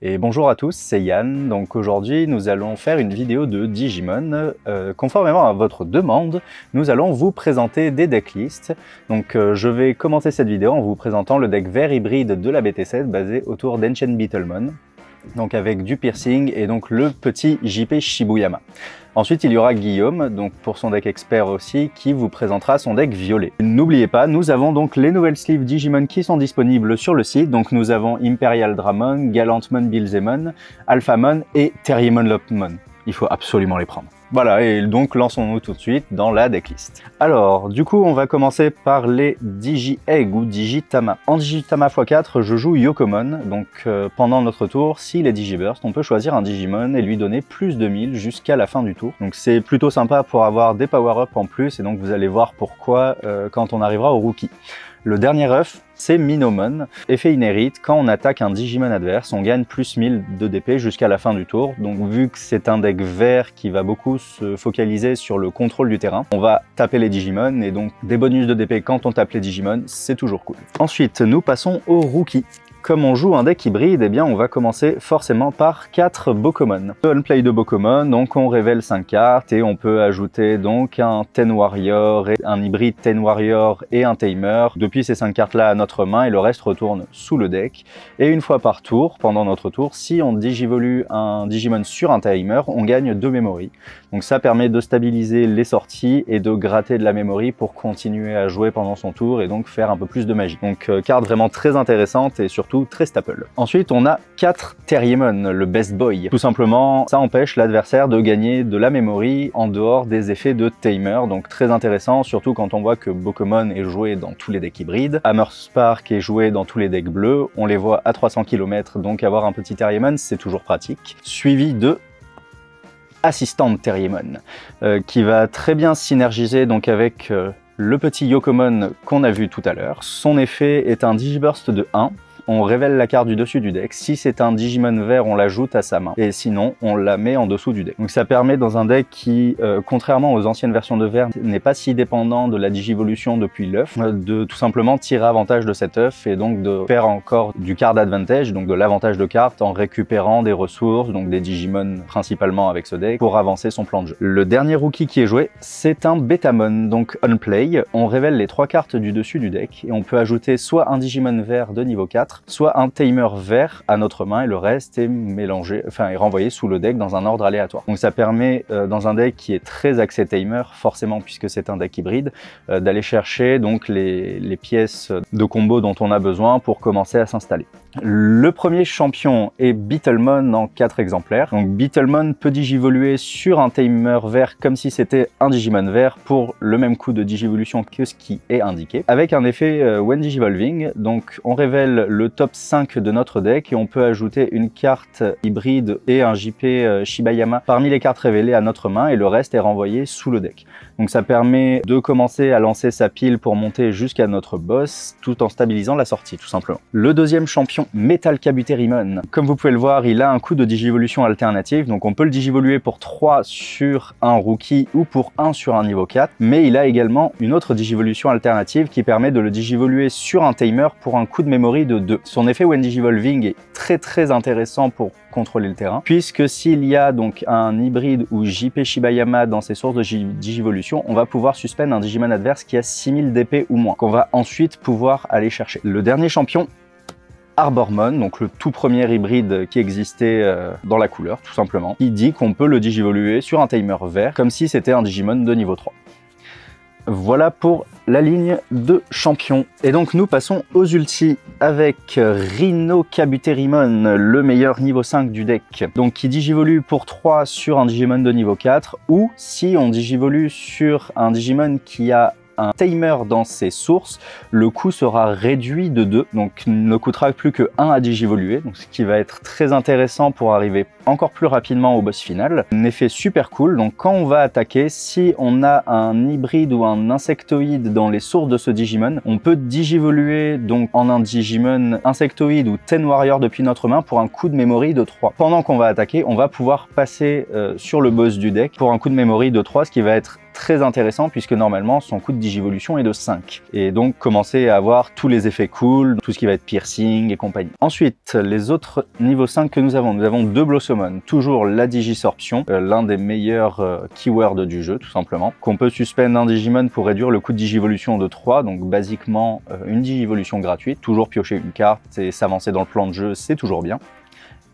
Et bonjour à tous, c'est Yann. Donc aujourd'hui, nous allons faire une vidéo de Digimon. Conformément à votre demande, nous allons vous présenter des decklists. Donc je vais commencer cette vidéo en vous présentant le deck vert hybride de la BT7 basé autour d'Ancient Beetlemon. Donc avec du piercing et donc le petit JP Shibuyama. Ensuite, il y aura Guillaume, donc pour son deck expert aussi, qui vous présentera son deck violet. N'oubliez pas, nous avons donc les nouvelles sleeves Digimon qui sont disponibles sur le site. Donc nous avons Imperial Dramon, Gallantmon Bilzemon, Alphamon et Terriermon Lopmon. Il faut absolument les prendre. Voilà, et donc lançons-nous tout de suite dans la decklist. Alors, du coup, on va commencer par les Digi-Egg ou Digitama. En Digitama x4, je joue Yokomon, donc pendant notre tour, s'il est Digiburst, on peut choisir un Digimon et lui donner plus de 1000 jusqu'à la fin du tour. Donc c'est plutôt sympa pour avoir des power-up en plus, et donc vous allez voir pourquoi quand on arrivera au Rookie. Le dernier œuf, c'est Minomon. Effet inhérite, quand on attaque un Digimon adverse, on gagne plus 1000 de DP jusqu'à la fin du tour. Donc vu que c'est un deck vert qui va beaucoup se focaliser sur le contrôle du terrain, on va taper les Digimon et donc des bonus de DP quand on tape les Digimon, c'est toujours cool. Ensuite, nous passons au Rookie. Comme on joue un deck hybride, eh bien on va commencer forcément par 4 Bokomon. Unplay de Bokomon, donc on révèle 5 cartes et on peut ajouter donc un Ten Warrior, et un hybride Ten Warrior et un Tamer depuis ces 5 cartes là à notre main et le reste retourne sous le deck. Et une fois par tour, pendant notre tour, si on digivolue un Digimon sur un Tamer, on gagne 2 memory. Donc ça permet de stabiliser les sorties et de gratter de la memory pour continuer à jouer pendant son tour et donc faire un peu plus de magie. Donc carte vraiment très intéressante et surtout très staple. Ensuite, on a 4 Terriermon, le best boy. Tout simplement, ça empêche l'adversaire de gagner de la memory en dehors des effets de Tamer, donc très intéressant, surtout quand on voit que Bokomon est joué dans tous les decks hybrides. Hammer Spark est joué dans tous les decks bleus, on les voit à 300 km, donc avoir un petit Terriermon, c'est toujours pratique. Suivi de Assistant Terriermon, qui va très bien synergiser donc avec le petit Yokomon qu'on a vu tout à l'heure. Son effet est un Digiburst de 1. On révèle la carte du dessus du deck. Si c'est un Digimon vert, on l'ajoute à sa main. Et sinon, on la met en dessous du deck. Donc ça permet dans un deck qui, contrairement aux anciennes versions de vert, n'est pas si dépendant de la digivolution depuis l'œuf, de tout simplement tirer avantage de cet œuf et donc de faire encore du card advantage, donc de l'avantage de carte en récupérant des ressources, donc des Digimon principalement avec ce deck, pour avancer son plan de jeu. Le dernier rookie qui est joué, c'est un Betamon, donc Unplay. On révèle les 3 cartes du dessus du deck et on peut ajouter soit un Digimon vert de niveau 4, soit un Tamer vert à notre main et le reste est mélangé, enfin est renvoyé sous le deck dans un ordre aléatoire. Donc ça permet dans un deck qui est très axé Tamer, forcément puisque c'est un deck hybride, d'aller chercher donc les pièces de combo dont on a besoin pour commencer à s'installer. Le premier champion est Beetlemon en 4 exemplaires. Donc Beetlemon peut digivoluer sur un Tamer vert comme si c'était un Digimon vert pour le même coup de digivolution que ce qui est indiqué. Avec un effet When Digivolving, donc on révèle le top 5 de notre deck et on peut ajouter une carte hybride et un JP Shibayama parmi les cartes révélées à notre main et le reste est renvoyé sous le deck. Donc ça permet de commencer à lancer sa pile pour monter jusqu'à notre boss tout en stabilisant la sortie tout simplement. Le deuxième champion, Metal Kabuterimon. Comme vous pouvez le voir, il a un coup de digivolution alternative, donc on peut le digivoluer pour 3 sur un rookie ou pour 1 sur un niveau 4, mais il a également une autre digivolution alternative qui permet de le digivoluer sur un Tamer pour un coup de memory de 2. Son effet When Digivolving est très intéressant pour contrôler le terrain, puisque s'il y a donc un hybride ou JP Shibayama dans ses sources de digivolution, on va pouvoir suspendre un Digimon adverse qui a 6000 DP ou moins, qu'on va ensuite pouvoir aller chercher. Le dernier champion, Arbormon, donc le tout premier hybride qui existait dans la couleur, tout simplement. Il dit qu'on peut le digivoluer sur un Tamer vert, comme si c'était un Digimon de niveau 3. Voilà pour la ligne de champions. Et donc nous passons aux ultis avec Rhino Kabuterimon, le meilleur niveau 5 du deck. Donc qui digivolue pour 3 sur un Digimon de niveau 4, ou si on digivolue sur un Digimon qui a un Tamer dans ses sources, le coût sera réduit de 2, donc ne coûtera plus que 1 à digivoluer, donc ce qui va être très intéressant pour arriver encore plus rapidement au boss final. Un effet super cool, donc quand on va attaquer, si on a un hybride ou un insectoïde dans les sources de ce Digimon, on peut digivoluer donc en un Digimon insectoïde ou Ten Warrior depuis notre main pour un coup de memory de 3. Pendant qu'on va attaquer, on va pouvoir passer sur le boss du deck pour un coup de memory de 3, ce qui va être très intéressant puisque normalement son coût de digivolution est de 5. Et donc commencer à avoir tous les effets cool, tout ce qui va être piercing et compagnie. Ensuite, les autres niveau 5 que nous avons 2 Blossomon, toujours la Digisorption, l'un des meilleurs keywords du jeu tout simplement, qu'on peut suspendre un Digimon pour réduire le coût de digivolution de 3, donc basiquement une digivolution gratuite, toujours piocher une carte et s'avancer dans le plan de jeu, c'est toujours bien.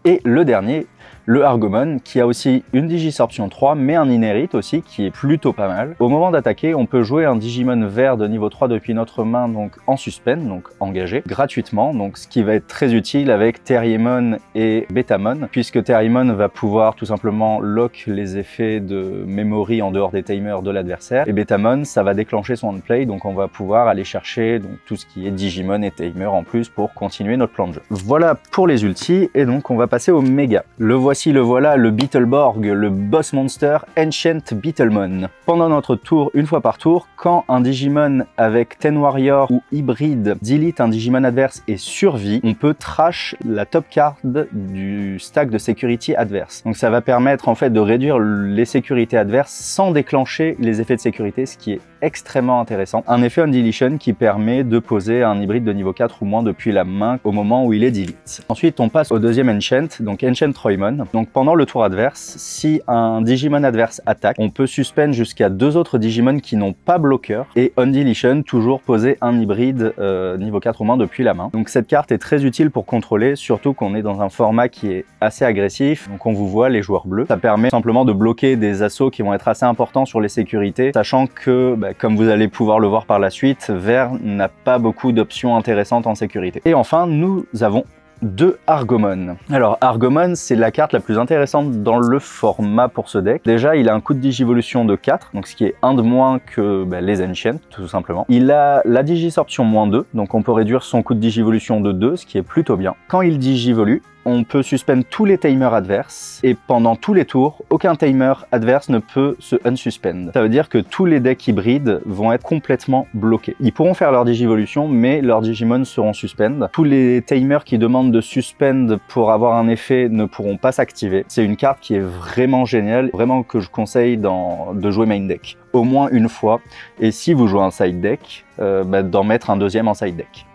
Et le dernier, le Argomon, qui a aussi une Digisorption 3, mais un Inherit aussi, qui est plutôt pas mal. Au moment d'attaquer, on peut jouer un Digimon vert de niveau 3 depuis notre main, donc en suspend, donc engagé, gratuitement, donc ce qui va être très utile avec Terriermon et Betamon, puisque Terriermon va pouvoir tout simplement lock les effets de memory en dehors des timers de l'adversaire, et Betamon, ça va déclencher son on-play, donc on va pouvoir aller chercher donc, tout ce qui est Digimon et timer en plus pour continuer notre plan de jeu. Voilà pour les ultis, et donc on va passer au méga. Le voici, le voilà, le Beetleborg, le boss monster Ancient Beetlemon. Pendant notre tour, une fois par tour, quand un Digimon avec Ten Warrior ou hybride delete un Digimon adverse et survit, on peut trash la top card du stack de security adverse. Donc ça va permettre en fait de réduire les sécurités adverses sans déclencher les effets de sécurité, ce qui est extrêmement intéressant. Un effet on deletion qui permet de poser un hybride de niveau 4 ou moins depuis la main au moment où il est delete. Ensuite, on passe au deuxième Enchant, donc Enchant Troymon. Donc pendant le tour adverse, si un Digimon adverse attaque, on peut suspendre jusqu'à 2 autres Digimon qui n'ont pas bloqueur et on deletion, toujours poser un hybride niveau 4 ou moins depuis la main. Donc cette carte est très utile pour contrôler, surtout qu'on est dans un format qui est assez agressif. Donc on vous voit les joueurs bleus. Ça permet simplement de bloquer des assauts qui vont être assez importants sur les sécurités, sachant que comme vous allez pouvoir le voir par la suite, vert n'a pas beaucoup d'options intéressantes en sécurité. Et enfin, nous avons 2 Argomon. Alors Argomon, c'est la carte la plus intéressante dans le format pour ce deck. Déjà, il a un coût de digivolution de 4, donc ce qui est un de moins que les Ancients, tout simplement. Il a la Digisorption -2, donc on peut réduire son coût de digivolution de 2, ce qui est plutôt bien. Quand il digivolue, on peut suspendre tous les timers adverses et pendant tous les tours, aucun timer adverse ne peut se unsuspend. Ça veut dire que tous les decks hybrides vont être complètement bloqués. Ils pourront faire leur digivolution, mais leurs Digimon seront suspend. Tous les timers qui demandent de suspend pour avoir un effet ne pourront pas s'activer. C'est une carte qui est vraiment géniale, vraiment que je conseille de jouer main deck. Au moins une fois, et si vous jouez un side deck, d'en mettre un deuxième en side deck.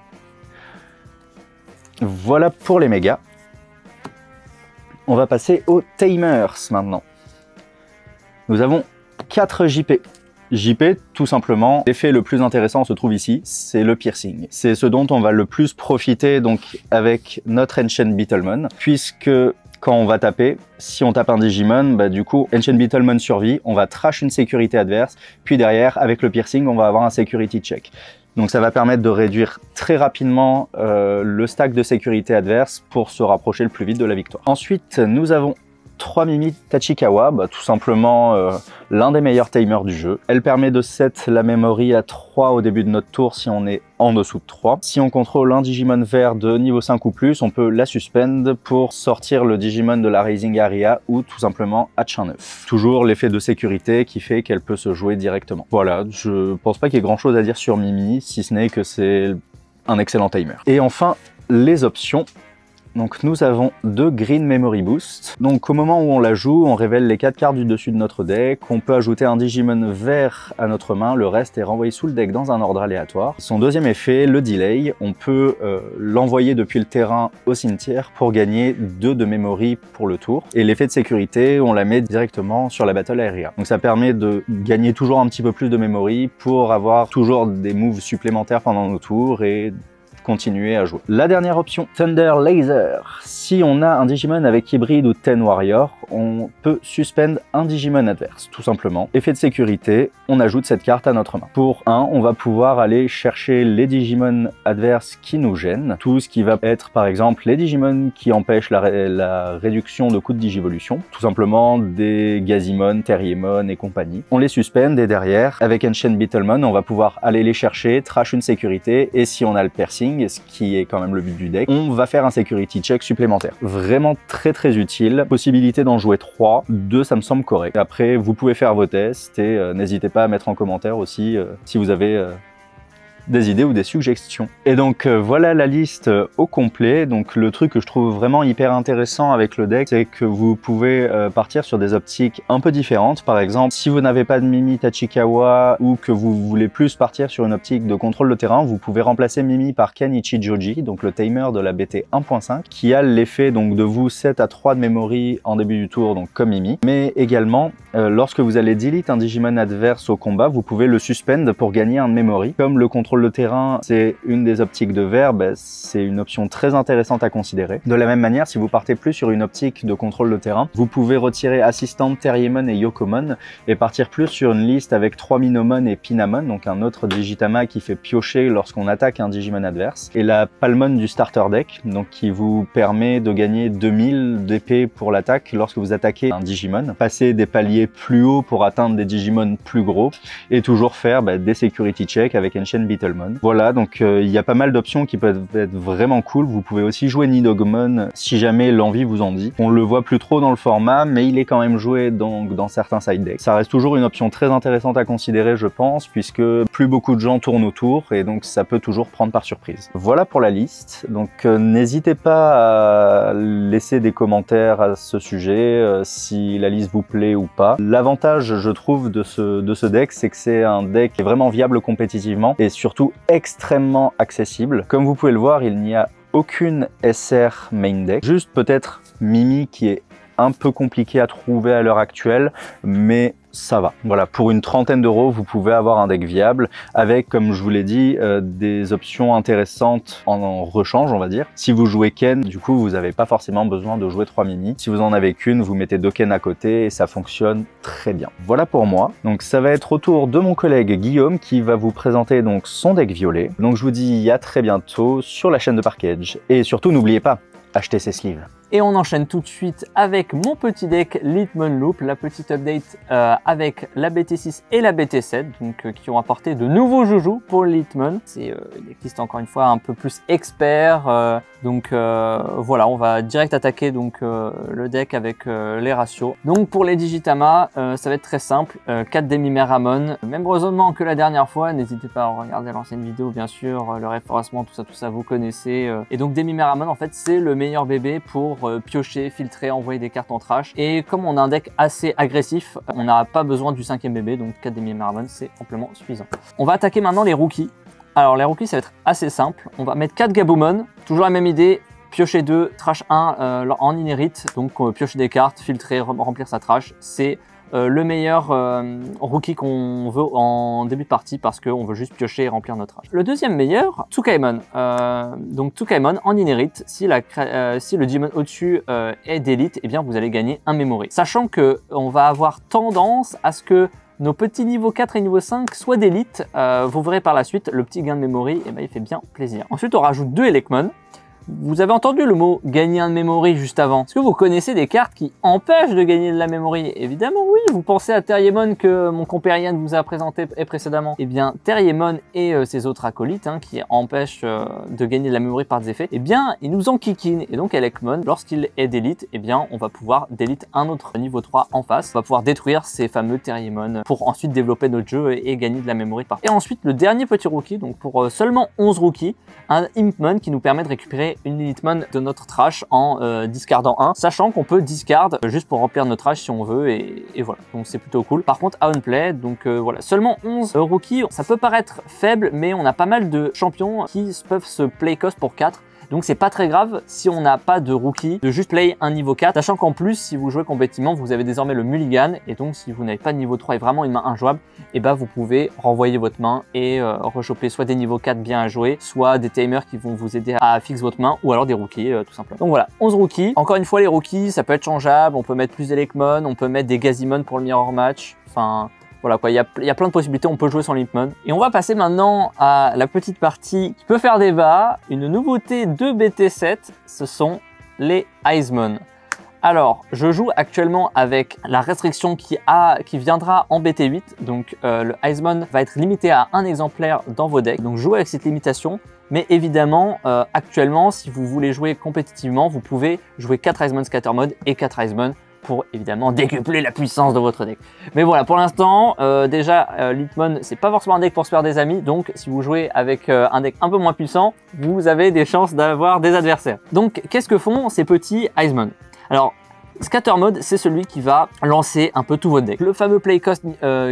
Voilà pour les mégas. On va passer aux Tamers maintenant. Nous avons 4 JP. JP, tout simplement, l'effet le plus intéressant se trouve ici, c'est le piercing. C'est ce dont on va le plus profiter donc avec notre Ancient Beetlemon, puisque quand on va taper, si on tape un Digimon, du coup, Ancient Beetlemon survit, on va trash une sécurité adverse, puis derrière, avec le piercing, on va avoir un security check. Donc ça va permettre de réduire très rapidement le stack de sécurité adverse pour se rapprocher le plus vite de la victoire. Ensuite, nous avons 3 Mimi Tachikawa, tout simplement l'un des meilleurs timers du jeu. Elle permet de set la memory à 3 au début de notre tour si on est en dessous de 3. Si on contrôle un Digimon vert de niveau 5 ou plus, on peut la suspend pour sortir le Digimon de la Raising Area ou tout simplement Hatch un œuf. Toujours l'effet de sécurité qui fait qu'elle peut se jouer directement. Voilà, je pense pas qu'il y ait grand chose à dire sur Mimi, si ce n'est que c'est un excellent timer. Et enfin, les options. Donc nous avons 2 Green Memory Boost. Donc au moment où on la joue, on révèle les 4 cartes du dessus de notre deck. On peut ajouter un Digimon vert à notre main. Le reste est renvoyé sous le deck dans un ordre aléatoire. Son deuxième effet, le delay. On peut l'envoyer depuis le terrain au cimetière pour gagner 2 de memory pour le tour. Et l'effet de sécurité, on la met directement sur la Battle Area. Donc ça permet de gagner toujours un petit peu plus de memory pour avoir toujours des moves supplémentaires pendant nos tours et continuer à jouer. La dernière option, Thunder Laser. Si on a un Digimon avec hybride ou Ten Warrior, on peut suspend un Digimon adverse, tout simplement. Effet de sécurité, on ajoute cette carte à notre main. Pour 1, on va pouvoir aller chercher les Digimon adverses qui nous gênent. Tout ce qui va être, par exemple, les Digimon qui empêchent la réduction de coût de digivolution. Tout simplement des Gazimon, Terriermon et compagnie. On les suspend et derrière, avec Ancient Beetlemon, on va pouvoir aller les chercher, trash une sécurité et si on a le piercing, ce qui est quand même le but du deck, on va faire un security check supplémentaire. Vraiment très utile. Possibilité d'en jouer 3, 2 ça me semble correct. Après, vous pouvez faire vos tests et n'hésitez pas à mettre en commentaire aussi si vous avez des idées ou des suggestions. Et donc voilà la liste au complet. Donc le truc que je trouve vraiment hyper intéressant avec le deck, c'est que vous pouvez partir sur des optiques un peu différentes. Par exemple, si vous n'avez pas de Mimi Tachikawa ou que vous voulez plus partir sur une optique de contrôle de terrain, vous pouvez remplacer Mimi par Kenichi Joji, donc le timer de la BT 1.5, qui a l'effet donc de vous 7 à 3 de memory en début du tour, donc comme Mimi, mais également lorsque vous allez delete un Digimon adverse au combat, vous pouvez le suspend pour gagner un memory. Comme le contrôle de terrain, c'est une des optiques de vert, c'est une option très intéressante à considérer. De la même manière, si vous partez plus sur une optique de contrôle de terrain, vous pouvez retirer Assistant, Terriermon et Yokomon et partir plus sur une liste avec 3 Minomon et Pinamon, donc un autre Digitama qui fait piocher lorsqu'on attaque un Digimon adverse, et la Palmon du starter deck, donc qui vous permet de gagner 2000 d'épée pour l'attaque lorsque vous attaquez un Digimon, passer des paliers plus hauts pour atteindre des Digimon plus gros, et toujours faire des security checks avec Ancient Beetlemon. Voilà, donc il y a pas mal d'options qui peuvent être vraiment cool. Vous pouvez aussi jouer Nidogmon si jamais l'envie vous en dit. On le voit plus trop dans le format, mais il est quand même joué donc dans certains side decks. Ça reste toujours une option très intéressante à considérer, je pense, puisque plus beaucoup de gens tournent autour, et donc ça peut toujours prendre par surprise. Voilà pour la liste. Donc n'hésitez pas à laisser des commentaires à ce sujet, si la liste vous plaît ou pas. L'avantage, je trouve, de ce deck, c'est que c'est un deck qui est vraiment viable compétitivement et surtout extrêmement accessible. Comme vous pouvez le voir, il n'y a aucune SR main deck, juste peut-être Mimi qui est un peu compliqué à trouver à l'heure actuelle, mais ça va. Voilà, pour une trentaine d'euros, vous pouvez avoir un deck viable avec, comme je vous l'ai dit, des options intéressantes en rechange, on va dire. Si vous jouez Ken, du coup, vous n'avez pas forcément besoin de jouer 3 Mimi. Si vous en avez qu'une, vous mettez 2 Ken à côté et ça fonctionne très bien. Voilà pour moi. Donc ça va être au tour de mon collègue Guillaume qui va vous présenter donc son deck violet. Donc je vous dis à très bientôt sur la chaîne de Parkedge. Et surtout, n'oubliez pas, achetez ces sleeves. Et on enchaîne tout de suite avec mon petit deck Litmon Loop, la petite update avec la BT6 et la BT7, donc qui ont apporté de nouveaux joujoux pour Litmon. C'est une decklist encore une fois un peu plus expert, donc voilà, on va direct attaquer donc le deck avec les ratios. Donc pour les Digitama, ça va être très simple, 4 Demi-Meramon, même raisonnement que la dernière fois, n'hésitez pas à regarder l'ancienne vidéo bien sûr, le référencement, tout ça vous connaissez. Et donc Demi-Meramon en fait c'est le meilleur bébé pour piocher, filtrer, envoyer des cartes en trash. Et comme on a un deck assez agressif, on n'a pas besoin du 5e bébé, donc 4 Demi-Meramon, c'est amplement suffisant. On va attaquer maintenant les rookies. Alors les rookies, ça va être assez simple. On va mettre 4 Gabumon, toujours la même idée, piocher 2, trash 1 en inherit, donc piocher des cartes, filtrer, remplir sa trash. C'est le meilleur rookie qu'on veut en début de partie parce qu'on veut juste piocher et remplir notre trash. Le deuxième meilleur, Tsukaimon. Donc Tsukaimon en inherit, si le Digimon au-dessus est d'élite, eh bien vous allez gagner un memory. Sachant que on va avoir tendance à ce que nos petits niveaux 4 et niveau 5 soient d'élite. Vous verrez par la suite, le petit gain de memory, eh ben, il fait bien plaisir. Ensuite, on rajoute 2 Elecmon. Vous avez entendu le mot gagner un de memory juste avant. Est-ce que vous connaissez des cartes qui empêchent de gagner de la memory? Évidemment oui, vous pensez à Terriermon que mon compère Yann vous a présenté précédemment. Eh bien Terriermon et ses autres acolytes qui empêchent de gagner de la memory par des effets, eh bien ils nous enquiquinent. Et donc Elecmon, lorsqu'il est d'élite, eh bien on va pouvoir d'élite un autre niveau 3 en face. On va pouvoir détruire ces fameux Terriermon pour ensuite développer notre jeu et gagner de la memory par. Et ensuite le dernier petit rookie, donc pour seulement 11 rookies, un Impmon qui nous permet de récupérer une Litmon de notre trash en discardant 1, sachant qu'on peut discard juste pour remplir notre trash si on veut, et voilà, donc c'est plutôt cool. Par contre à on-play, donc voilà, seulement 11 rookies, ça peut paraître faible, mais on a pas mal de champions qui peuvent se play cost pour 4. Donc c'est pas très grave si on n'a pas de rookie de juste play un niveau 4, sachant qu'en plus si vous jouez compétitivement vous avez désormais le mulligan, et donc si vous n'avez pas de niveau 3 et vraiment une main injouable, et bah vous pouvez renvoyer votre main et rechoper soit des niveaux 4 bien à jouer, soit des timers qui vont vous aider à fixer votre main, ou alors des rookies tout simplement. Donc voilà, 11 rookies. Encore une fois les rookies ça peut être changeable, on peut mettre plus d'Elecmon, on peut mettre des Gazimon pour le mirror match, enfin voilà quoi, il y a plein de possibilités, on peut jouer sans Limpmon. Et on va passer maintenant à la petite partie qui peut faire débat. Une nouveauté de BT7, ce sont les Icemon. Alors, je joue actuellement avec la restriction qui viendra en BT8. Donc, le Icemon va être limité à un exemplaire dans vos decks. Donc, jouez avec cette limitation. Mais évidemment, actuellement, si vous voulez jouer compétitivement, vous pouvez jouer 4 Icemon Scatter Mode et 4 Icemon pour évidemment décupler la puissance de votre deck. Mais voilà, pour l'instant, déjà, Litmon, c'est pas forcément un deck pour se faire des amis, donc si vous jouez avec un deck un peu moins puissant, vous avez des chances d'avoir des adversaires. Donc, qu'est-ce que font ces petits Iceman? Alors, Scatter Mode, c'est celui qui va lancer un peu tout votre deck. Le fameux play cost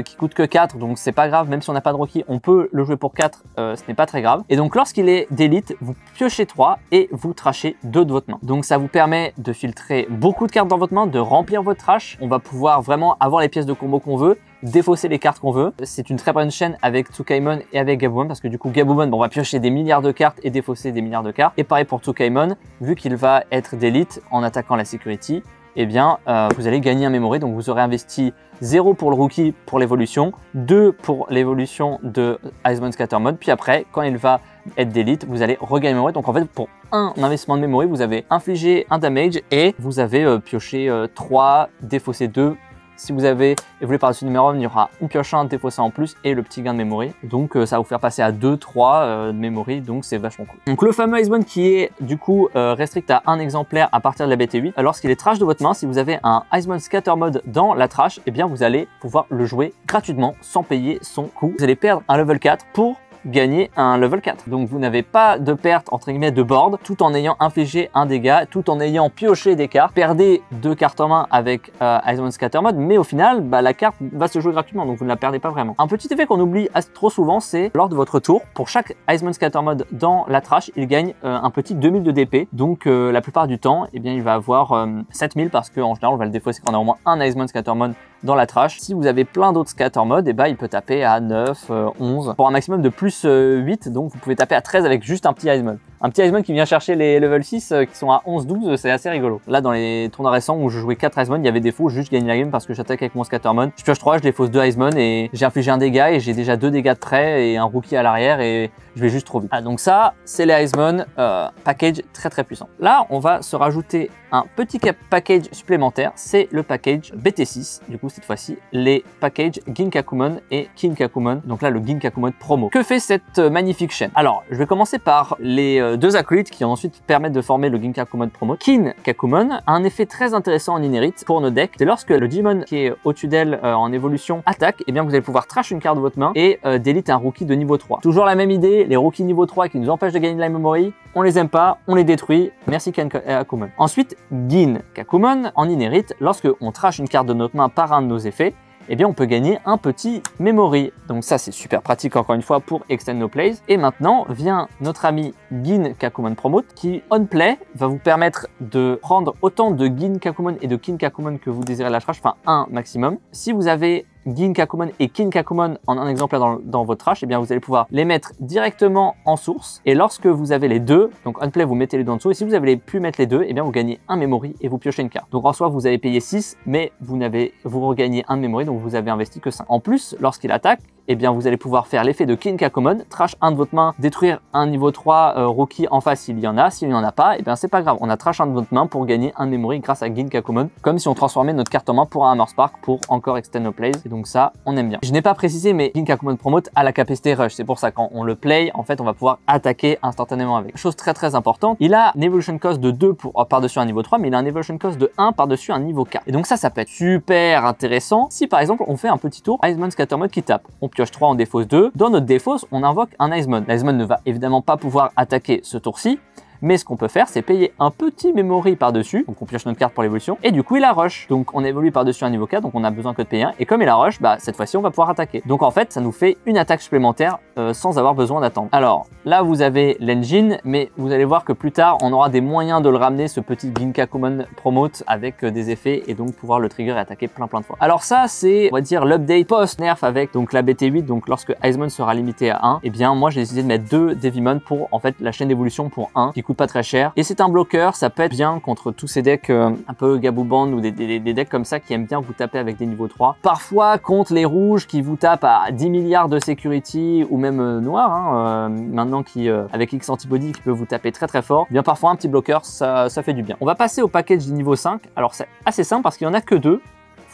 qui coûte que 4, donc c'est pas grave, même si on n'a pas de rookie, on peut le jouer pour 4, ce n'est pas très grave. Et donc lorsqu'il est d'élite, vous piochez 3 et vous trashez 2 de votre main. Donc ça vous permet de filtrer beaucoup de cartes dans votre main, de remplir votre trash. On va pouvoir vraiment avoir les pièces de combo qu'on veut, défausser les cartes qu'on veut. C'est une très bonne chaîne avec Tsukaimon et avec Gabumon, parce que du coup Gabumon, bon, on va piocher des milliards de cartes et défausser des milliards de cartes. Et pareil pour Tsukaimon, vu qu'il va être d'élite en attaquant la security, eh bien, vous allez gagner un memory. Donc, vous aurez investi 0 pour le rookie pour l'évolution, 2 pour l'évolution de Iceman Scatter Mode. Puis après, quand il va être d'élite, vous allez regagner memory. Donc, en fait, pour un investissement de memory, vous avez infligé un damage et vous avez pioché 3, défaussé 2. Si vous avez évolué par-dessus numéro 1, il y aura une pioche 1 défaussé en plus et le petit gain de memory. Donc ça va vous faire passer à 2-3 de memory, donc c'est vachement cool. Donc le fameux Iceman qui est du coup restrict à un exemplaire à partir de la BT8. Lorsqu'il est trash de votre main, si vous avez un Iceman Scatter Mode dans la trash, eh bien vous allez pouvoir le jouer gratuitement sans payer son coût. Vous allez perdre un level 4 pour gagner un level 4. Donc vous n'avez pas de perte entre guillemets de board tout en ayant infligé un dégât, tout en ayant pioché des cartes. Perdez 2 cartes en main avec Iceman Scatter Mode, mais au final la carte va se jouer gratuitement, donc vous ne la perdez pas vraiment. Un petit effet qu'on oublie trop souvent, c'est lors de votre tour, pour chaque Iceman Scatter Mode dans la trash, il gagne un petit 2000 de DP. Donc la plupart du temps, eh bien, il va avoir 7000 parce qu'en général on va le défausser quand on a au moins un Iceman Scatter Mode dans la trash. Si vous avez plein d'autres Scatter Mode, eh ben, il peut taper à 9, 11 pour un maximum de plus 8, donc vous pouvez taper à 13 avec juste un petit Iceman. Un petit Iceman qui vient chercher les level 6 qui sont à 11-12, c'est assez rigolo. Là, dans les tournois récents où je jouais 4 Iceman, il y avait des fois où je juste gagnais la game parce que j'attaque avec mon Scatter Mode. Je pioche 3, je défausse 2 Iceman et j'ai infligé un dégât et j'ai déjà 2 dégâts de près et un rookie à l'arrière et je vais juste trop vite. Ah, donc ça, c'est les Iceman package très puissant. Là, on va se rajouter un petit package supplémentaire, c'est le package BT6. Du coup, cette fois-ci, les packages Ginkakumon et Kinkakumon. Donc là, le Ginkakumon promo. Que fait cette magnifique chaîne? Alors, je vais commencer par les 2 acolytes qui ensuite permettent de former le Ginkakumon promo. Kinkakumon a un effet très intéressant en inherit pour nos decks. C'est lorsque le Digimon qui est au-dessus d'elle en évolution attaque, et bien vous allez pouvoir trash une carte de votre main et d'élite un rookie de niveau 3. Toujours la même idée, les rookies niveau 3 qui nous empêchent de gagner de la memory, on les aime pas, on les détruit. Merci Kinkakumon. Ensuite, Ginkakumon en inherit, lorsque on trash une carte de notre main par un de nos effets, eh bien on peut gagner un petit memory. Donc ça c'est super pratique encore une fois pour extend nos plays. Et maintenant vient notre ami Ginkakumon Promote qui on play va vous permettre de prendre autant de Ginkakumon et de Kinkakumon que vous désirez la trash, enfin un maximum. Si vous avez Ginkakumon et Kinkakumon en un exemplaire dans votre trash, et bien vous allez pouvoir les mettre directement en source. Et lorsque vous avez les deux, donc on play vous mettez les deux en dessous. Et si vous avez pu mettre les deux, et bien vous gagnez un memory et vous piochez une carte. Donc en soi vous avez payé 6, mais vous regagnez un memory, donc vous avez investi que 5. En plus, lorsqu'il attaque, eh bien vous allez pouvoir faire l'effet de Kinkakumon, trash un de votre main, détruire un niveau 3 rookie en face s'il y en a. S'il n'y en a pas, eh bien c'est pas grave, on a trash un de votre main pour gagner un memory grâce à Ginkakumon, comme si on transformait notre carte en main pour un Hammer Spark pour encore extend nos plays. Et donc ça, on aime bien. Je n'ai pas précisé, mais Ginkakumon Promote a la capacité rush. C'est pour ça quand on le play, en fait, on va pouvoir attaquer instantanément avec. Chose très importante, il a un evolution cost de 2 par-dessus un niveau 3, mais il a un evolution cost de 1 par-dessus un niveau 4. Et donc ça peut être super intéressant si par exemple on fait un petit tour Iceman Scatter Mode qui tape. On pioche 3, on défausse 2. Dans notre défausse, on invoque un Iceman. L'Iceman ne va évidemment pas pouvoir attaquer ce tour-ci, mais ce qu'on peut faire, c'est payer un petit memory par-dessus. Donc on pioche notre carte pour l'évolution. Et du coup, il a rush. Donc on évolue par-dessus un niveau 4, donc on a besoin que de payer 1. Et comme il a rush, bah, cette fois-ci, on va pouvoir attaquer. Donc en fait, ça nous fait une attaque supplémentaire sans avoir besoin d'attendre. Alors là, vous avez l'engine, mais vous allez voir que plus tard, on aura des moyens de le ramener, ce petit Ginkakumon Promote, avec des effets et donc pouvoir le trigger et attaquer plein de fois. Alors ça, c'est, on va dire, l'update post-nerf avec donc la BT8. Donc lorsque Iceman sera limité à 1, et bien moi, j'ai décidé de mettre 2 Devimon pour en fait la chaîne d'évolution pour 1, qui coûte pas très cher. Et c'est un bloqueur, ça peut être bien contre tous ces decks un peu Gabumon ou des decks comme ça qui aiment bien vous taper avec des niveaux 3. Parfois contre les rouges qui vous tapent à 10 milliards de security ou même noirs, hein, maintenant qui avec X Antibody qui peut vous taper très fort. Bien parfois un petit bloqueur, ça fait du bien. On va passer au package du niveau 5. Alors c'est assez simple parce qu'il n'y en a que 2.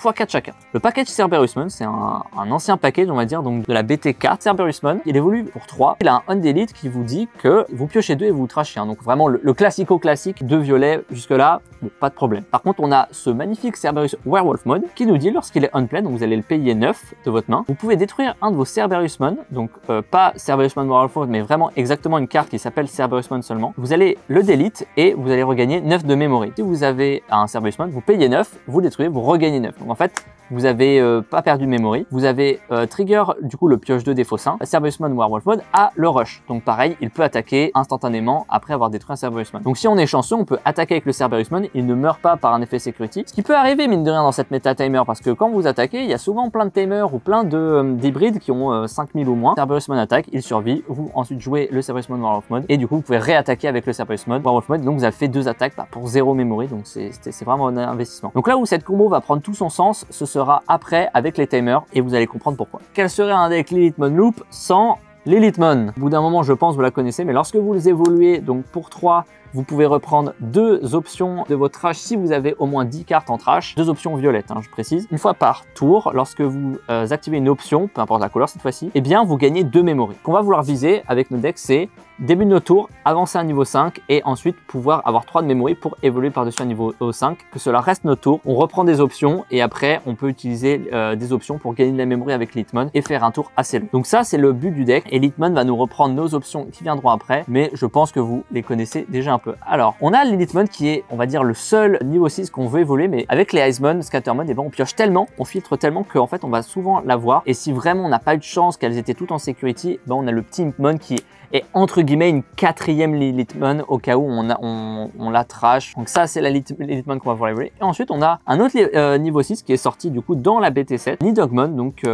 x4 chacun. Le package Cerberusmon, c'est un ancien package, on va dire, donc de la BT4. Cerberusmon, il évolue pour 3. Il a un Undelete qui vous dit que vous piochez 2 et vous trachez 1. Donc vraiment le classico-classique de violet. Jusque-là, bon, pas de problème. Par contre, on a ce magnifique Cerberus Werewolf Mode qui nous dit lorsqu'il est on play, donc vous allez le payer 9 de votre main, vous pouvez détruire un de vos Cerberusmon, donc pas Cerberusmon Werewolf Mode, mais vraiment exactement une carte qui s'appelle Cerberusmon seulement. Vous allez le delete et vous allez regagner 9 de memory. Si vous avez un Cerberusmon, vous payez 9, vous le détruisez, vous regagnez 9. Donc en fait, vous avez pas perdu de memory. Vous avez trigger du coup le pioche 2 des Faussins. Cerberusmon Werewolf Mode a le rush. Donc pareil, il peut attaquer instantanément après avoir détruit un Cerberusmon. Donc si on est chanceux, on peut attaquer avec le Cerberusmon. Il ne meurt pas par un effet security. Ce qui peut arriver mine de rien dans cette méta timer parce que quand vous attaquez, il y a souvent plein de timers ou plein de d'hybrides qui ont 5000 ou moins. Cerberusmon attaque, il survit. Vous ensuite jouez le Cerberusmon Werewolf Mode et du coup vous pouvez réattaquer avec le Cerberusmon Werewolf Mode. Donc vous avez fait 2 attaques pour 0 memory. Donc c'est vraiment un investissement. Donc là où cette combo va prendre tout son sens, ce sera après avec les timers et vous allez comprendre pourquoi. Quel serait un deck Lilithmon Loop sans Lilithmon? Au bout d'un moment, je pense vous la connaissez, mais lorsque vous les évoluez, donc pour 3, vous pouvez reprendre 2 options de votre trash si vous avez au moins 10 cartes en trash, 2 options violettes, je précise. Une fois par tour, lorsque vous activez une option, peu importe la couleur cette fois-ci, eh bien vous gagnez 2 memory. Ce qu'on va vouloir viser avec nos decks, c'est début de notre tour, avancer à un niveau 5 et ensuite pouvoir avoir 3 de memory pour évoluer par-dessus un niveau 5. Que cela reste notre tour, on reprend des options et après on peut utiliser des options pour gagner de la memory avec Lilithmon et faire un tour assez long. Donc ça c'est le but du deck et Lilithmon va nous reprendre nos options qui viendront après, mais je pense que vous les connaissez déjà un peu. Alors on a Lilithmon qui est on va dire le seul niveau 6 qu'on veut évoluer, mais avec les Icemon, Scattermon, et ben on pioche tellement, on filtre tellement qu'en fait on va souvent l'avoir et si vraiment on n'a pas eu de chance qu'elles étaient toutes en security, ben on a le petit Impmon qui est entre guillemets une 4e Lilithmon au cas où on la trash. Donc ça c'est la Lilithmon qu'on va voir évoluer. Et ensuite on a un autre niveau 6 qui est sorti du coup dans la BT7, Nidogmon. Donc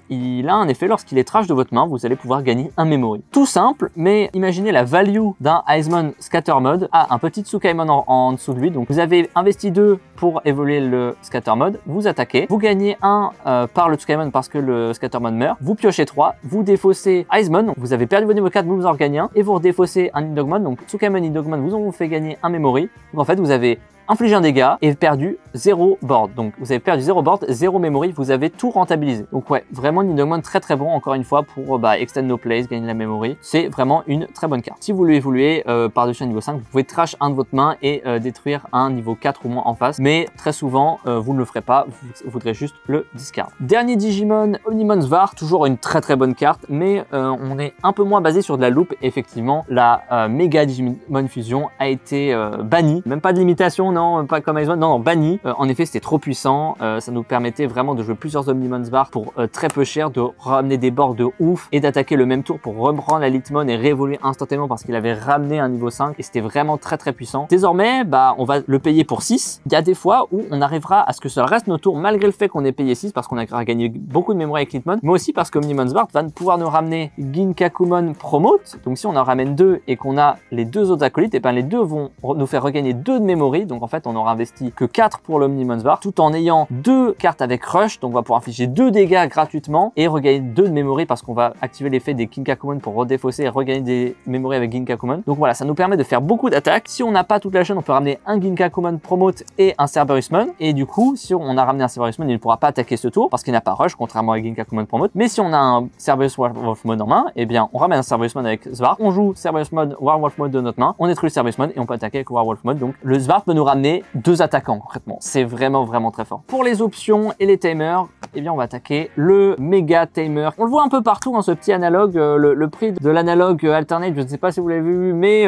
il a un effet lorsqu'il est trash de votre main, vous allez pouvoir gagner un memory. Tout simple, mais imaginez la value d'un Icemon Scatter Mode à un petit Tsukaimon en dessous de lui. Donc vous avez investi 2 pour évoluer le Scatter Mode, vous attaquez, vous gagnez 1 par le Tsukaimon parce que le Scatter Mode meurt, vous piochez 3, vous défaussez Icemon, donc vous avez perdu votre niveau 4, vous en regagnez un, et vous redéfaussez un Nidogmon, donc Tsukaimon Nidogmon vous ont fait gagner un memory. Donc en fait vous avez infligé un dégât et perdu 0 board. Donc vous avez perdu 0 board, 0 memory, vous avez tout rentabilisé. Donc ouais, vraiment Nidogmon très très bon encore une fois pour extend no plays, gagner de la memory. C'est vraiment une très bonne carte. Si vous voulez évoluer par-dessus un niveau 5, vous pouvez trash un de votre main et détruire un niveau 4 ou moins en face. Mais très souvent, vous ne le ferez pas, vous voudrez juste le discard. Dernier Digimon, Omnimon Svar, toujours une très très bonne carte, mais on est un peu moins basé sur de la loupe. Effectivement, la méga Digimon Fusion a été bannie, même pas de limitation, non, pas comme Icemon, non, banni. En effet, c'était trop puissant. Ça nous permettait vraiment de jouer plusieurs Omnimon Svar pour très peu cher, de ramener des boards de ouf et d'attaquer le même tour pour reprendre la Lilithmon et réévoluer instantanément parce qu'il avait ramené un niveau 5 et c'était vraiment très très puissant. Désormais, on va le payer pour 6. Il y a des fois où on arrivera à ce que ça reste nos tours malgré le fait qu'on ait payé 6 parce qu'on a gagné beaucoup de mémoire avec Lilithmon, mais aussi parce que Omnimon Svar va pouvoir nous ramener Ginkakumon Promote. Donc si on en ramène 2 et qu'on a les 2 autres acolytes, et les 2 vont nous faire regagner 2 de memory. Donc en fait, on aura investi que 4 pour l'Omnimon Svar, tout en ayant 2 cartes avec Rush, donc on va pouvoir infliger 2 dégâts gratuitement et regagner 2 de memory parce qu'on va activer l'effet des Ginkakumon pour redéfausser et regagner des memory avec Ginkakumon. Donc voilà, ça nous permet de faire beaucoup d'attaques. Si on n'a pas toute la chaîne, on peut ramener un Ginkakumon Promote et un Cerberusmon. Et du coup, si on a ramené un Cerberusmon, il ne pourra pas attaquer ce tour parce qu'il n'a pas Rush, contrairement à Ginkakumon Promote. Mais si on a un Cerberus Werewolf Mode en main, eh bien on ramène un Cerberusmon avec Svar, on joue Cerberusmon Werewolf Mode de notre main, on détruit le Cerberusmon et on peut attaquer avec Werewolf Mode. Donc le Svar peut nous ramener 2 attaquants concrètement. C'est vraiment très fort. Pour les options et les timers, eh bien on va attaquer le méga timer. On le voit un peu partout, ce petit analogue, le prix de l'analogue alternate, je ne sais pas si vous l'avez vu, mais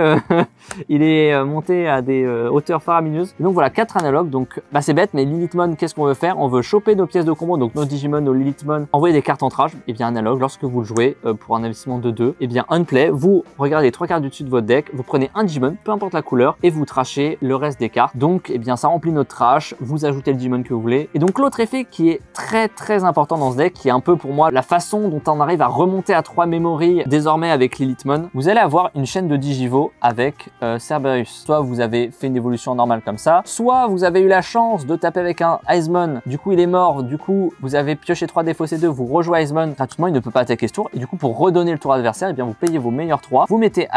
il est monté à des hauteurs faramineuses. Et donc voilà, 4 analogues. Donc c'est bête, mais Lilithmon, qu'est-ce qu'on veut faire? On veut choper nos pièces de combo, donc nos Digimon, nos Lilithmon, envoyer des cartes en trash. Et bien analogue, lorsque vous le jouez pour un investissement de 2, et bien on play, vous regardez les 3 cartes du dessus de votre deck, vous prenez un Digimon, peu importe la couleur, et vous trashez le reste des cartes. Donc et bien ça remplit notre trash, vous ajoutez le Digimon que vous voulez. Et donc l'autre effet qui est très important dans ce deck, qui est un peu pour moi la façon dont on arrive à remonter à 3 memory désormais avec Lilithmon, vous allez avoir une chaîne de Digivo avec Cerberus. Soit vous avez fait une évolution normale comme ça, soit vous avez eu la chance de taper avec un Icemon, du coup il est mort, du coup vous avez pioché 3 défaussé 2, vous rejouez Icemon, gratuitement il ne peut pas attaquer ce tour, et du coup pour redonner le tour adversaire, et bien vous payez vos meilleurs 3, vous mettez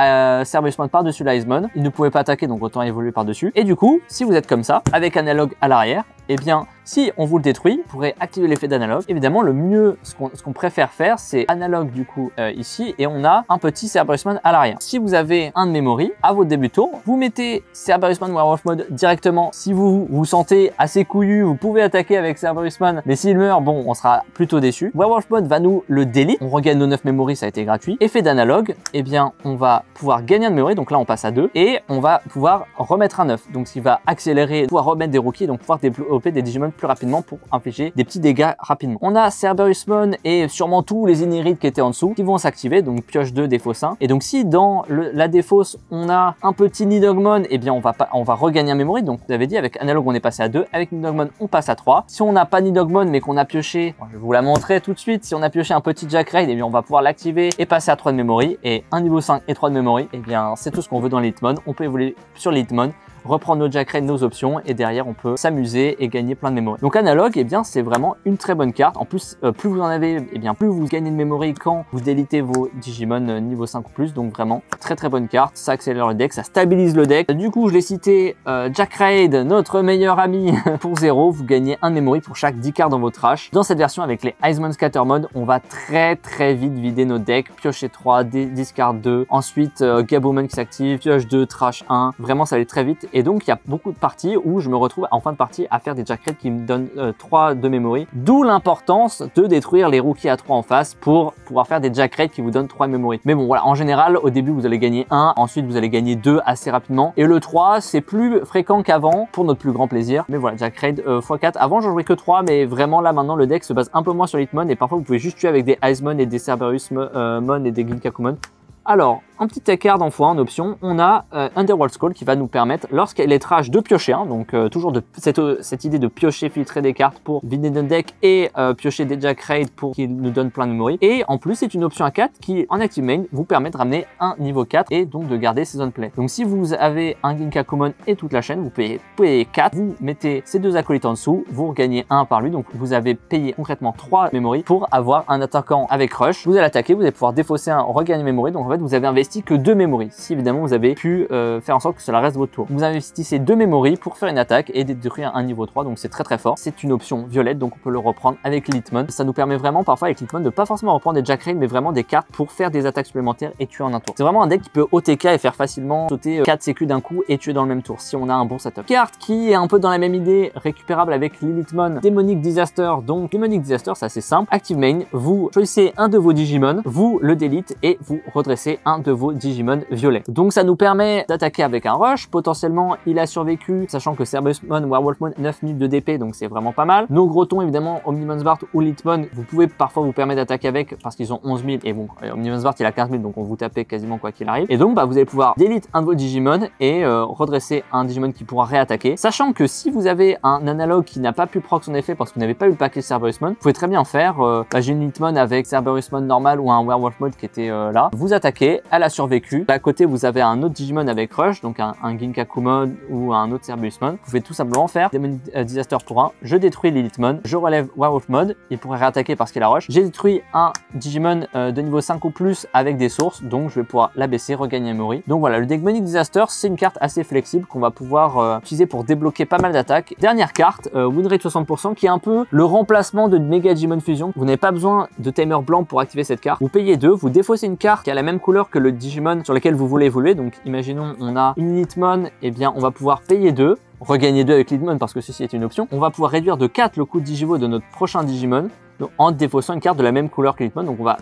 Cerberusmon par-dessus l'Icemon, il ne pouvait pas attaquer donc autant évoluer par-dessus, et du coup si vous êtes comme ça, avec analogue à l'arrière, et bien Si on vous le détruit, vous pourrez activer l'effet d'analogue. Évidemment, le mieux, ce qu'on préfère faire, c'est analogue du coup ici, et on a un petit Cerberus Moon à l'arrière. Si vous avez un de memory, à votre début de tour, vous mettez Cerberus Moon Werewolf Mode directement. Si vous vous sentez assez couillu, vous pouvez attaquer avec Cerberus Moon, mais s'il meurt, bon, on sera plutôt déçu. Werewolf Mode va nous le delete. On regagne nos 9 memory, ça a été gratuit. Effet d'analogue, eh bien, on va pouvoir gagner un de memory, donc là on passe à 2, et on va pouvoir remettre un 9, donc ce qui va accélérer, pouvoir remettre des rookies, donc pouvoir développer des Digimon plus rapidement pour infliger des petits dégâts rapidement. On a Cerberus Moon et sûrement tous les inhérites qui étaient en dessous qui vont s'activer, donc pioche 2, défausse 1. Et donc si dans la défausse on a un petit Nidogmon, eh bien on va regagner un memory. Donc vous avez dit avec analogue on est passé à 2, avec Nidogmon on passe à 3. Si on n'a pas Nidogmon mais qu'on a pioché, je vais vous la montrer tout de suite, si on a pioché un petit Jackraid, eh bien on va pouvoir l'activer et passer à 3 de memory, et un niveau 5 et 3 de memory, eh bien c'est tout ce qu'on veut dans l'Hitmon. On peut évoluer sur l'Hitmon, reprendre nos Jackraid, nos options, et derrière on peut s'amuser et gagner plein de memory. Donc analogue, eh bien c'est vraiment une très bonne carte. En plus, plus vous en avez, eh bien plus vous gagnez de memory quand vous délitez vos Digimon niveau 5 ou plus. Donc vraiment très bonne carte. Ça accélère le deck, ça stabilise le deck. Du coup, je l'ai cité, Jackraid, notre meilleur ami pour 0. Vous gagnez un memory pour chaque 10 cartes dans votre trash. Dans cette version avec les Iceman Scatter Mode, on va très vite vider nos decks. Piocher 3, discard 2. Ensuite, Gabumon qui s'active, pioche 2, trash 1. Vraiment, ça allait très vite. Et donc, il y a beaucoup de parties où je me retrouve en fin de partie à faire des Jackraid qui me donnent 3 de memory. D'où l'importance de détruire les rookies à 3 en face pour pouvoir faire des Jackraid qui vous donnent 3 de memory. Mais bon, voilà, en général, au début, vous allez gagner 1, ensuite, vous allez gagner 2 assez rapidement. Et le 3, c'est plus fréquent qu'avant pour notre plus grand plaisir. Mais voilà, Jackraid x4. Avant, j'en jouais que 3, mais vraiment là, maintenant, le deck se base un peu moins sur l'Hitmon et parfois, vous pouvez juste tuer avec des Icemon et des Cerberus Mon et des Ginkakumon. Alors, en petit tech card en x1 en option, on a Underworld Skull qui va nous permettre, lorsqu'elle est trash, de piocher, donc toujours de cette idée de piocher, filtrer des cartes pour vider notre deck et piocher des Jackraid pour qu'ils nous donnent plein de memory. Et en plus, c'est une option à 4 qui, en active main, vous permet de ramener un niveau 4 et donc de garder Season Play. Donc si vous avez un Ginkakumon et toute la chaîne, vous payez 4, vous mettez ces deux acolytes en dessous, vous regagnez 1 par lui, donc vous avez payé concrètement 3 memory pour avoir un attaquant avec rush. Vous allez attaquer, vous allez pouvoir défausser un, regagner memory, donc en fait vous avez investi que 2 memory. Si évidemment vous avez pu faire en sorte que cela reste votre tour. Vous investissez 2 memory pour faire une attaque et détruire un niveau 3, donc c'est très fort. C'est une option violette, donc on peut le reprendre avec l'Hitmon. Ça nous permet vraiment parfois avec l'Hitmon de pas forcément reprendre des Jackraid, mais vraiment des cartes pour faire des attaques supplémentaires et tuer en un tour. C'est vraiment un deck qui peut OTK et faire facilement sauter 4 sécu d'un coup et tuer dans le même tour si on a un bon setup. Carte qui est un peu dans la même idée, récupérable avec l'Hitmon, Demonic Disaster. Donc Demonic Disaster, c'est assez simple. Active main, vous choisissez un de vos Digimon, vous le delete et vous redressez un de vos Digimon violet. Donc ça nous permet d'attaquer avec un rush. Potentiellement, il a survécu, sachant que Cerberus Mon, Werewolf Mon, 9 minutes de DP, donc c'est vraiment pas mal. Nos gros tons, évidemment, Omnimon Bart ou l'Hitmon, vous pouvez parfois vous permettre d'attaquer avec parce qu'ils ont 11 000 et bon, Omnimon Bart il a 15 000, donc on vous tapez quasiment quoi qu'il arrive. Et donc, vous allez pouvoir delete un de vos Digimon et redresser un Digimon qui pourra réattaquer. Sachant que si vous avez un analogue qui n'a pas pu proc son effet parce que vous n'avez pas eu le paquet Cerberus Mon, vous pouvez très bien faire j'ai une Hitmon avec Cerberus Mon normal ou un Werewolf Mode qui était là. Vous attaquez, elle a survécu. À côté, vous avez un autre Digimon avec Rush, donc un Ginkakumon ou un autre Cerberus Mon. Vous pouvez tout simplement faire Demon Disaster pour 1. Je détruis l'Hitmon, je relève Werewolf Mode, il pourrait réattaquer parce qu'il a Rush. J'ai détruit un Digimon de niveau 5 ou plus avec des sources, donc je vais pouvoir l'abaisser, regagner un memory. Donc voilà, le Demonic Disaster, c'est une carte assez flexible qu'on va pouvoir utiliser pour débloquer pas mal d'attaques. Dernière carte, win rate 60%, qui est un peu le remplacement de Mega Digimon Fusion. Vous n'avez pas besoin de timer blanc pour activer cette carte. Vous payez 2, vous défaussez une carte qui a la même couleur que le Digimon sur lequel vous voulez évoluer. Donc imaginons on a une Hitmon, et bien on va pouvoir payer 2, regagner 2 avec l'Hitmon parce que ceci est une option. On va pouvoir réduire de 4 le coût de Digivo de notre prochain Digimon, donc, en défaussant une carte de la même couleur que l'Hitmon. Donc on va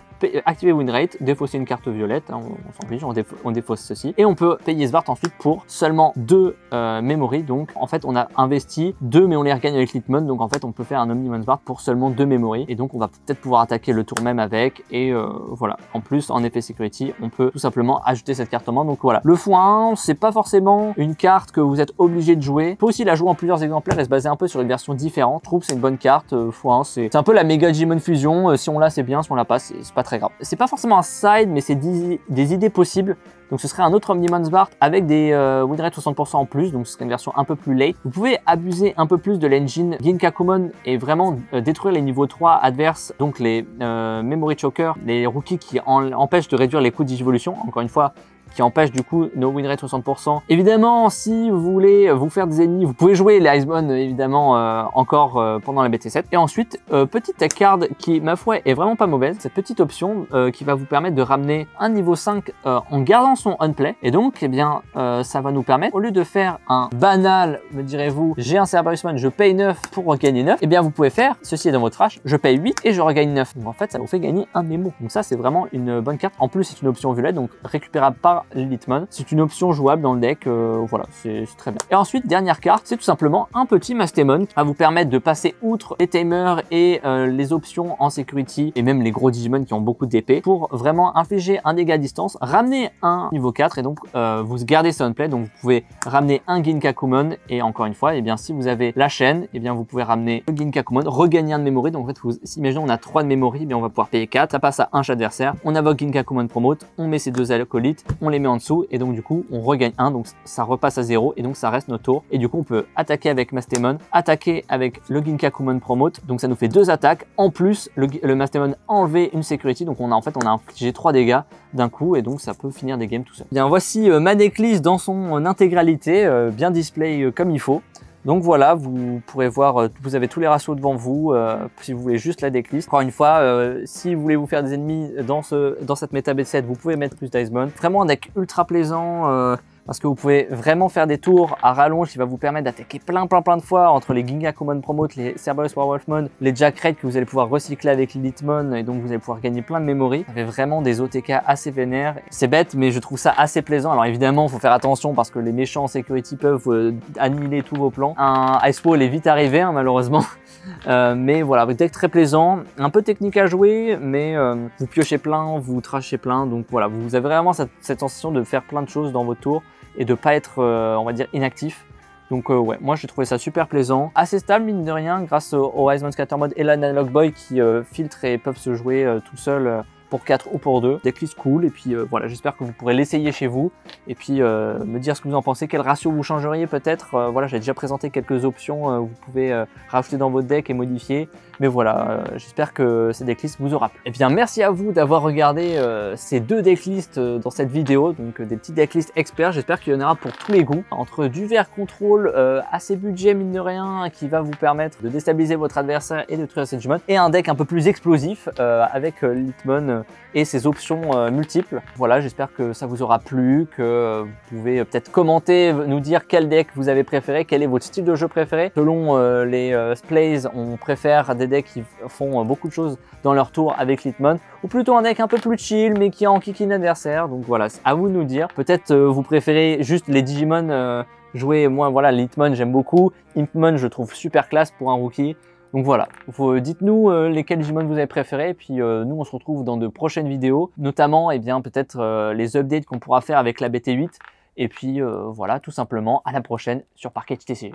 activer win rate, défausser une carte violette, hein, on s'en fiche, on défausse ceci. Et on peut payer Svart ensuite pour seulement 2 memory. Donc en fait on a investi 2 mais on les regagne avec l'Hitmon. Donc en fait on peut faire un Omnimon Svart pour seulement 2 memory. Et donc on va peut-être pouvoir attaquer le tour même avec. Et voilà. En plus en effet security, on peut tout simplement ajouter cette carte en main. Donc voilà. Le x1, c'est pas forcément une carte que vous êtes obligé de jouer. On peut aussi la jouer en plusieurs exemplaires et se baser un peu sur une version différente. Je trouve que c'est une bonne carte. x1, c'est un peu la méga Digimon Fusion, si on l'a c'est bien, si on l'a pas c'est pas très grave. C'est pas forcément un side mais c'est des idées possibles. Donc ce serait un autre Omnimon Bart avec des win rate 60% en plus, donc ce serait une version un peu plus late. Vous pouvez abuser un peu plus de l'engine Ginkakumon et vraiment détruire les niveaux 3 adverses, donc les Memory Choker, les rookies qui empêchent de réduire les coûts d'évolution. Encore une fois, qui empêche du coup no win rate 60%. Évidemment, si vous voulez vous faire des ennemis, vous pouvez jouer les Iceborne évidemment encore pendant la BT7. Et ensuite, petite tech card qui, ma foi, est vraiment pas mauvaise. Cette petite option qui va vous permettre de ramener un niveau 5 en gardant son unplay. Et donc, eh bien, ça va nous permettre, au lieu de faire un banal, me direz-vous, j'ai un Cerberus Mon, je paye 9 pour regagner 9, eh bien, vous pouvez faire, ceci est dans votre trash, je paye 8 et je regagne 9. Donc, en fait, ça vous fait gagner un mémo. Donc ça, c'est vraiment une bonne carte. En plus, c'est une option violette, donc récupérable par Litmon. C'est une option jouable dans le deck. Voilà, c'est très bien. Et ensuite, dernière carte, c'est tout simplement un petit Mastémon qui va vous permettre de passer outre les tamers et les options en security et même les gros Digimon qui ont beaucoup d'épée pour vraiment infliger un dégât à distance, ramener un niveau 4 et donc vous gardez son play. Donc vous pouvez ramener un Ginkakumon et encore une fois, et bien si vous avez la chaîne, et bien vous pouvez ramener le Ginkakumon, regagner un de memory. Donc en fait, vous imaginez on a 3 de memory, bien on va pouvoir payer 4, ça passe à un chat adversaire, on invoque Ginkakumon promote, on met ses 2 acolytes, on les met en dessous et donc du coup on regagne 1, donc ça repasse à 0 et donc ça reste notre tour. Et du coup on peut attaquer avec Mastémon, attaquer avec le Ginkakumon promote, donc ça nous fait 2 attaques. En plus le Mastémon a enlevé une security, donc on a infligé 3 dégâts d'un coup et donc ça peut finir des games tout seul. Bien voici ma decklist dans son intégralité, bien display comme il faut. Donc voilà, vous pourrez voir, vous avez tous les ratios devant vous si vous voulez juste la decklist. Encore une fois, si vous voulez vous faire des ennemis dans cette méta B7, vous pouvez mettre plus d'Icebone. Vraiment un deck ultra plaisant parce que vous pouvez vraiment faire des tours à rallonge qui va vous permettre d'attaquer plein de fois entre les Ginkakumon Promote, les Cerberus Werewolfmon, les Jack Raid que vous allez pouvoir recycler avec Litmon et donc vous allez pouvoir gagner plein de memory. Ça fait vraiment des OTK assez vénères. C'est bête mais je trouve ça assez plaisant. Alors évidemment, il faut faire attention parce que les méchants en security peuvent annihiler tous vos plans. Un Ice Wall est vite arrivé malheureusement. Mais voilà, deck très plaisant, un peu technique à jouer, mais vous piochez plein, vous trachez plein, donc voilà, vous avez vraiment cette sensation de faire plein de choses dans votre tour et de pas être, on va dire, inactif. Donc ouais, moi j'ai trouvé ça super plaisant, assez stable mine de rien, grâce au Iceborne Scattermod et l'Analog Boy qui filtrent et peuvent se jouer tout seul pour 4 ou pour 2. Decklist cool, et puis voilà, j'espère que vous pourrez l'essayer chez vous, et puis me dire ce que vous en pensez, quel ratio vous changeriez peut-être. Voilà, j'ai déjà présenté quelques options, vous pouvez rajouter dans votre deck et modifier, mais voilà, j'espère que ces decklists vous aura plu. Et bien merci à vous d'avoir regardé ces 2 decklists dans cette vidéo, donc des petits decklists experts, j'espère qu'il y en aura pour tous les goûts, entre du vert contrôle assez budget mine de rien, qui va vous permettre de déstabiliser votre adversaire et de tuer ses Digimon, et un deck un peu plus explosif avec Litmon et ses options multiples. Voilà, j'espère que ça vous aura plu, que vous pouvez peut-être commenter, nous dire quel deck vous avez préféré, quel est votre style de jeu préféré. Selon les plays, on préfère des decks qui font beaucoup de choses dans leur tour avec Litmon, ou plutôt un deck un peu plus chill mais qui enquiquine l'adversaire. Donc voilà, c'est à vous de nous dire. Peut-être vous préférez juste les Digimon jouer. Moi voilà, Litmon j'aime beaucoup, Impmon je trouve super classe pour un rookie. Donc voilà, dites-nous lesquels Digimon vous avez préférés, et puis nous on se retrouve dans de prochaines vidéos, notamment peut-être les updates qu'on pourra faire avec la BT8, et puis voilà, tout simplement à la prochaine sur Parquet TCG.